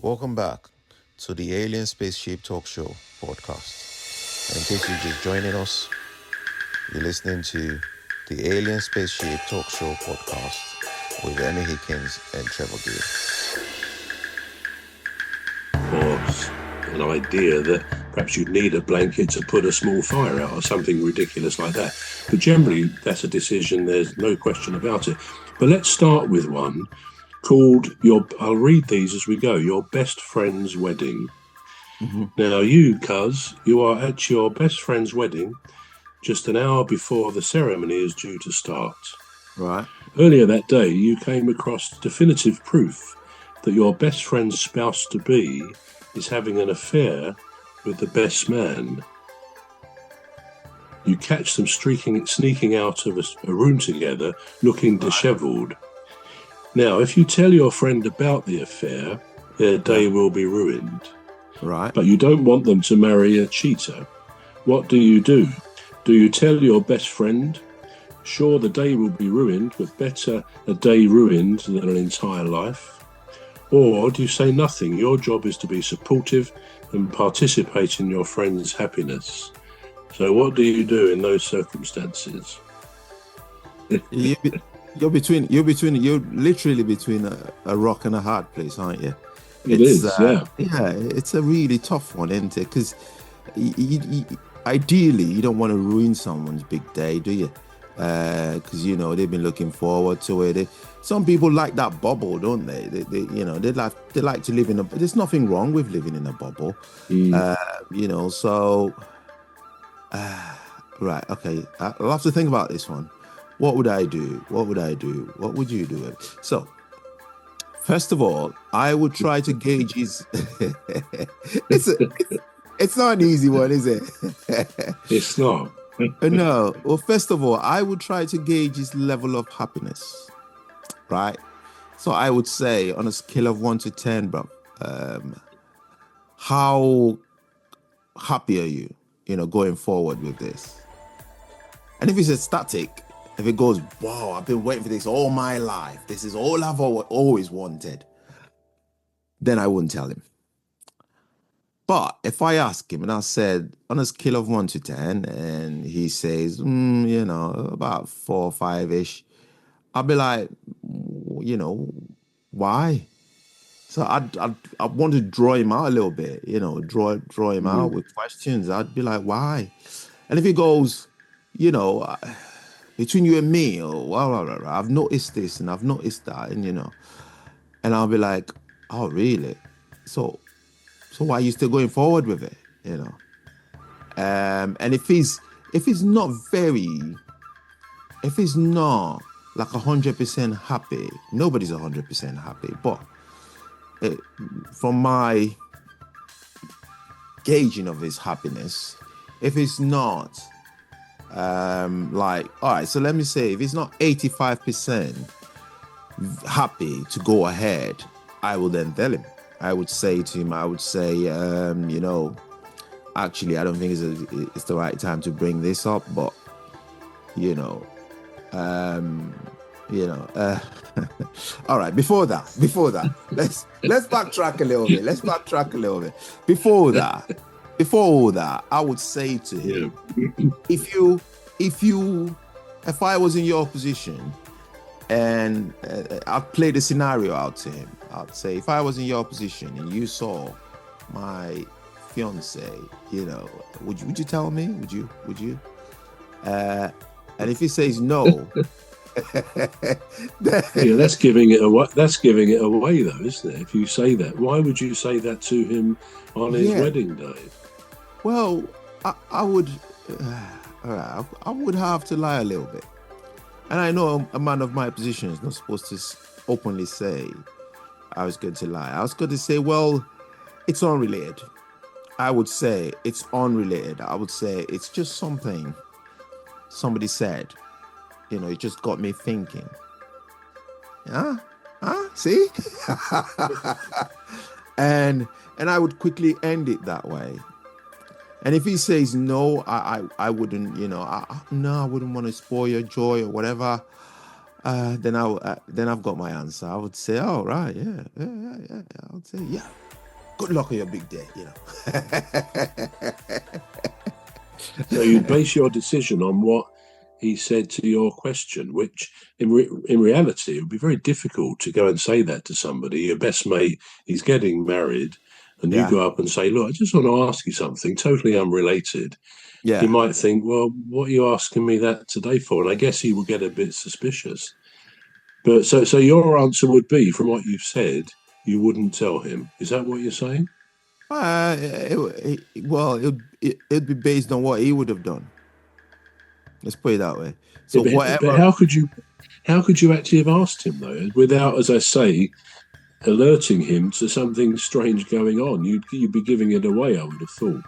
Welcome back to the Alien Spaceship Talk Show podcast. And in case you're just joining us, you're listening to the Alien Spaceship Talk Show podcast with Emmy, Hikins, and Trevor. Or an idea that perhaps you'd need a blanket to put a small fire out or something ridiculous like that. But generally, that's a decision. There's no question about it. But let's start with one called I'll read these as we go. Your best friend's wedding. Mm-hmm. Now, you are at your best friend's wedding just an hour before the ceremony is due to start. Right. Earlier that day, you came across definitive proof that your best friend's spouse-to-be is having an affair with the best man. You catch them sneaking out of a room together, looking dishevelled. Now, if you tell your friend about the affair, their day will be ruined. Right. But you don't want them to marry a cheater. What do? Do you tell your best friend? Sure, the day will be ruined, but better a day ruined than an entire life. Or do you say nothing? Your job is to be supportive and participate in your friend's happiness. So what do you do in those circumstances? You're literally between a rock and a hard place, aren't you? It is. Yeah, it's a really tough one, isn't it? Because ideally, you don't want to ruin someone's big day, do you? Because they've been looking forward to it. Some people like that bubble, don't they? They like to live in a. There's nothing wrong with living in a bubble, So, right, okay. I'll have to think about this one. What would I do? What would you do? So, first of all, I would try to gauge his. It's not an easy one, is it? It's not. No. Well, first of all, I would try to gauge his level of happiness, right? So I would say on a scale of 1 to 10, bro, how happy are you, going forward with this? And if it's ecstatic, if it goes, wow, I've been waiting for this all my life, this is all I've always wanted, then I wouldn't tell him. But if I ask him and I said on a scale of 1 to 10, and he says, about 4 or 5-ish, I'll be like, why? So I want to draw him out a little bit, draw him out with questions. I'd be like, why? And if he goes, between you and me, or I've noticed this and I've noticed that, and I'll be like, oh, really? So why are you still going forward with it? And if he's not like 100% happy, nobody's 100% happy, but from my gauging of his happiness, if it's not all right, so let me say, if it's not 85% happy to go ahead, I will then tell him. I would say to him, actually, I don't think it's the right time to bring this up, but, all right, before that, let's backtrack a little bit. Before all that, I would say to him, if I was in your position, and I'd play the scenario out to him. I'd say, if I was in your position and you saw my fiance, would you tell me? Would you? And if he says no, that's giving it away. That's giving it away, though, isn't it? If you say that, why would you say that to him on his wedding day? Well, I would have to lie a little bit. And I know a man of my position is not supposed to openly say I was going to lie. I was going to say, well, it's unrelated. I would say it's unrelated. I would say it's just something somebody said. It just got me thinking. See? and I would quickly end it that way. And if he says no, I wouldn't, I wouldn't want to spoil your joy or whatever. Then I've got my answer. I would say, oh, right, yeah. I would say, yeah. good luck on your big day, you know. So you'd base your decision on what he said to your question, which in reality, it would be very difficult to go and say that to somebody. Your best mate, he's getting married, and you go up and say, look, I just want to ask you something totally unrelated. Yeah. He might think, well, what are you asking me that today for? And I guess he will get a bit suspicious. But so your answer would be, from what you've said, you wouldn't tell him. Is that what you're saying? It'd be based on what he would have done. Let's put it that way. So whatever. But how could you actually have asked him though, without, as I say, alerting him to something strange going on? You'd be giving it away, I would have thought.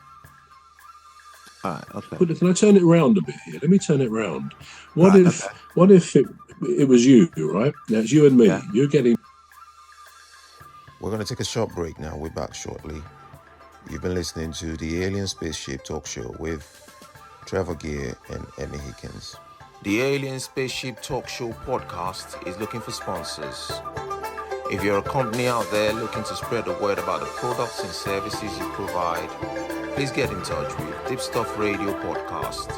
All right, okay. But can I turn it round a bit here? Let me turn it round. What if it was you, right? Now it's you and me. Yeah. You're getting. We're going to take a short break now. We're back shortly. You've been listening to the Alien Spaceship Talk Show with Trevor and Emmy Hikins. The Alien Spaceship Talk Show podcast is looking for sponsors. If you're a company out there looking to spread the word about the products and services you provide, please get in touch with Deepstuff Radio Podcast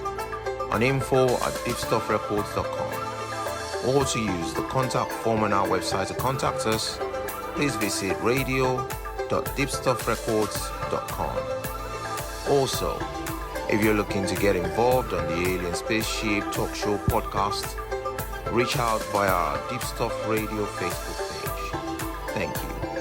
on info@deepstuffrecords.com, or to use the contact form on our website to contact us, please visit radio.deepstuffrecords.com. Also, if you're looking to get involved on the Alien Spaceship Talk Show podcast, reach out via our Deepstuff Radio Facebook page. Thank you.